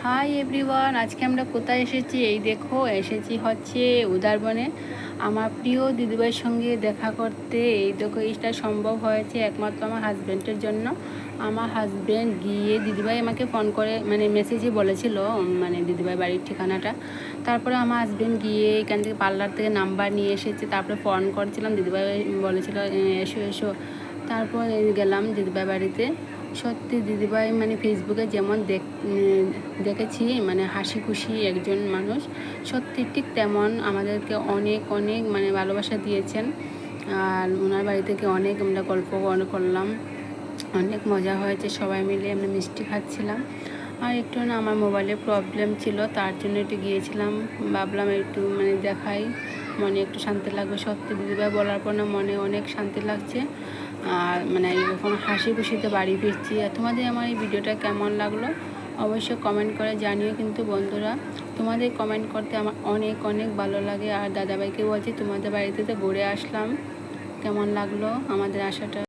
Hi everyone, আজকে আমরা কোথায় এসেছি? এই দেখো, এসেছি হচ্ছে উদারবনে আমার প্রিয় দিদিভাইয়ের সঙ্গে দেখা করতে। এই দেখো, এটা সম্ভব হয়েছে একমাত্র আমার হাজব্যান্ডের জন্য। আমার হাজব্যান্ড গিয়ে, দিদিভাই আমাকে ফোন করে মানে মেসেজে বলেছিল মানে দিদিভাই বাড়ির ঠিকানাটা। তারপরে আমার হাজব্যান্ড গিয়ে এখান থেকে পার্লার থেকে নাম্বার নিয়ে এসেছে। তারপরে ফোন করেছিলাম, দিদিভাই বলেছিল এসো এসো। তারপর গেলাম দিদিভাই বাড়িতে। সত্যি দিদিভাই মানে ফেসবুকে যেমন দেখেছি মানে হাসি খুশি একজন মানুষ, সত্যি ঠিক তেমন আমাদেরকে অনেক অনেক মানে ভালোবাসা দিয়েছেন। আর ওনার বাড়ি থেকে অনেক আমরা গল্প করলাম, অনেক মজা হয়েছে, সবাই মিলে আমরা মিষ্টি খাচ্ছিলাম। আর একটু না আমার মোবাইলে প্রবলেম ছিল, তার জন্য একটু গিয়েছিলাম, ভাবলাম একটু মানে দেখাই, মনে একটু শান্তি লাগবে। সত্যি দিদিভাই বলার পর না মনে অনেক শান্তি লাগছে। আর মানে এখন হাসি খুশিতে বাড়ি ফিরছি। আর তোমাদের আমার এই ভিডিওটা কেমন লাগলো অবশ্যই কমেন্ট করে জানিও কিন্তু বন্ধুরা। তোমাদের কমেন্ট করতে আমার অনেক অনেক ভালো লাগে। আর দাদাভাইকে বলছি তোমাদের বাড়িতে তো ঘুরে আসলাম, কেমন লাগলো আমাদের আসাটা।